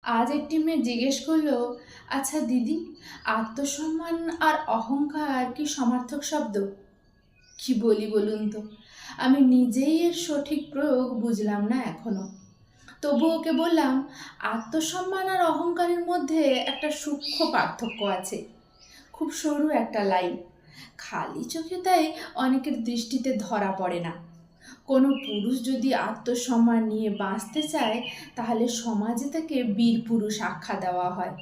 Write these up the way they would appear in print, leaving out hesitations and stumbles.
আজ একটি মেয়ে জিজ্ঞেস করলো, আচ্ছা দিদি, আত্মসম্মান আর অহংকার কি সমার্থক শব্দ? কি বলি বলুন তো, আমি নিজেই এর সঠিক প্রয়োগ বুঝলাম না এখনো। তবু ওকে বললাম, আত্মসম্মান আর অহংকারের মধ্যে একটা সূক্ষ্ম পার্থক্য আছে। খুব সরু একটা লাইন, খালি চোখে তাই অনেকের দৃষ্টিতে ধরা পড়ে না। কোনো পুরুষ যদি আত্মসম্মান নিয়ে বাঁচতে চায়, তাহলে সমাজে তাকে বীর পুরুষ আখ্যা দেওয়া হয়।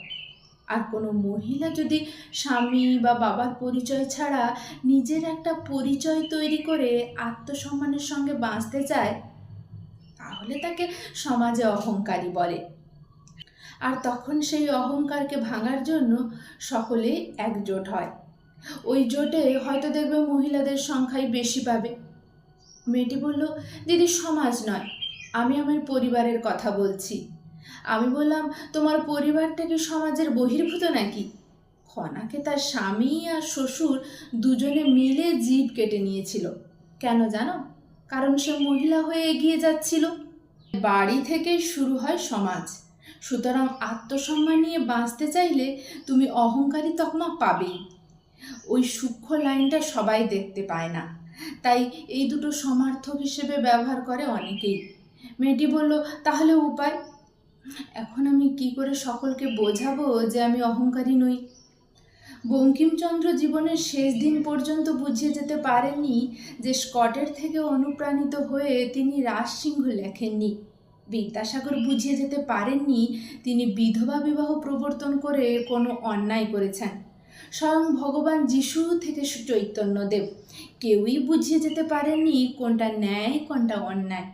আর কোনো মহিলা যদি স্বামী বা বাবার পরিচয় ছাড়া নিজের একটা পরিচয় তৈরি করে আত্মসম্মানের সঙ্গে বাঁচতে চায়, তাহলে তাকে সমাজে অহংকারী বলে। আর তখন সেই অহংকারকে ভাঙার জন্য সকলেই একজোট হয়। ওই জোটে হয়তো দেখবে মহিলাদের সংখ্যাই বেশি পাবে। মেয়েটি বলল, দিদি সমাজ নয়, আমি আমার পরিবারের কথা বলছি। আমি বললাম, তোমার পরিবারটা কি সমাজের বহির্ভূত নাকি? খনাকে তার স্বামী আর শ্বশুর দুজনে মিলে জিভ কেটে নিয়েছিল। কেন জানো? কারণ সে মহিলা হয়ে এগিয়ে যাচ্ছিল। বাড়ি থেকেই শুরু হয় সমাজ। সুতরাং আত্মসম্মান নিয়ে বাঁচতে চাইলে তুমি অহংকারী তকমা পাবেই। ওই সূক্ষ্ম লাইনটা সবাই দেখতে পায় না, তাই এই দুটো সমার্থক হিসেবে ব্যবহার করে অনেকেই। মেয়েটি বলল, তাহলে উপায়? এখন আমি কি করে সকলকে বোঝাবো যে আমি অহংকারী নই? বঙ্কিমচন্দ্র জীবনের শেষ দিন পর্যন্ত বুঝিয়ে যেতে পারেননি যে স্কটের থেকে অনুপ্রাণিত হয়ে তিনি রাজসিংহ লেখেননি। বিদ্যাসাগর বুঝিয়ে যেতে পারেননি তিনি বিধবা বিবাহ প্রবর্তন করে কোনো অন্যায় করেছেন। স্বয়ং ভগবান যিশু থেকে চৈতন্যদেব কেউই বুঝিয়ে যেতে পারেননি কোনটা ন্যায় কোনটা অন্যায়।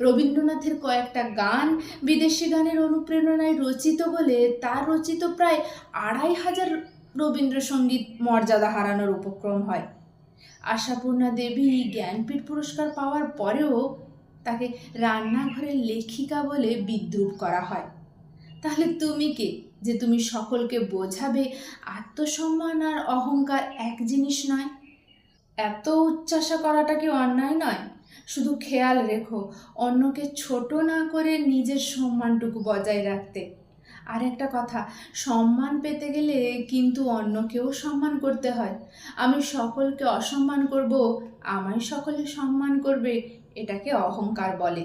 রবীন্দ্রনাথের কয়েকটা গান বিদেশি গানের অনুপ্রেরণায় রচিত বলে তার রচিত প্রায় ২৫০০ রবীন্দ্রসঙ্গীত মর্যাদা হারানোর উপক্রম হয়। আশাপূর্ণা দেবী জ্ঞানপীঠ পুরস্কার পাওয়ার পরেও তাকে রান্নাঘরের লেখিকা বলে বিদ্রূপ করা হয়। তাহলে তুমি কে যে তুমি সকলকে বোঝাবে আত্মসম্মান আর অহংকার এক জিনিস নয়? এত উচ্চাসা করাটা কি অন্যায় নয়? শুধু খেয়াল রেখো অন্যকে ছোট না করে নিজের সম্মানটুকু বজায় রাখতে। আর একটা কথা, সম্মান পেতে গেলে কিন্তু অন্যকেও সম্মান করতে হয়। আমি সকলকে অসম্মান করব, আমায় সকলে সম্মান করবে, এটাকে অহংকার বলে।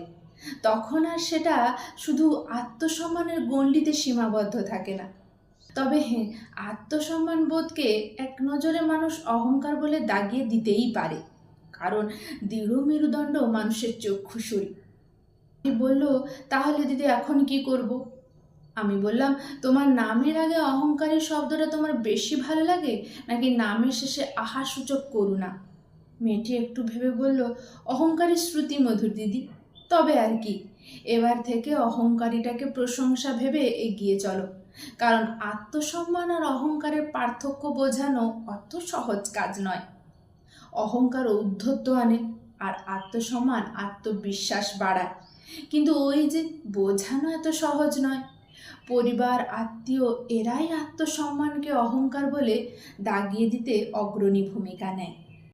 তখন আর সেটা শুধু আত্মসম্মানের গণ্ডিতে সীমাবদ্ধ থাকে না। তবে হ্যাঁ, আত্মসম্মান বোধকে এক নজরে মানুষ অহংকার বলে দাগিয়ে দিতেই পারে, কারণ দৃঢ় মেরুদণ্ড মানুষের চক্ষুসুরি। বলল, তাহলে দিদি এখন কি করব? আমি বললাম, তোমার নামের আগে অহংকারী শব্দটা তোমার বেশি ভালো লাগে নাকি নামের শেষে আহাসূচক করুণা? মেয়েটি একটু ভেবে বলল, অহংকারী শ্রুতি মধুর দিদি। তবে আর কি, এবার থেকে অহংকারীটাকে প্রশংসা ভেবে এগিয়ে চলো, কারণ আত্মসম্মান আর অহংকারের পার্থক্য বোঝানো অত সহজ কাজ নয়। অহংকার ঔদ্ধত্য আনে আর আত্মসম্মান আত্মবিশ্বাস বাড়ায়, কিন্তু ওই যে বোঝানো এত সহজ নয়। পরিবার, আত্মীয় এরাই আত্মসম্মানকে অহংকার বলে দাগিয়ে দিতে অগ্রণী ভূমিকা নেয়।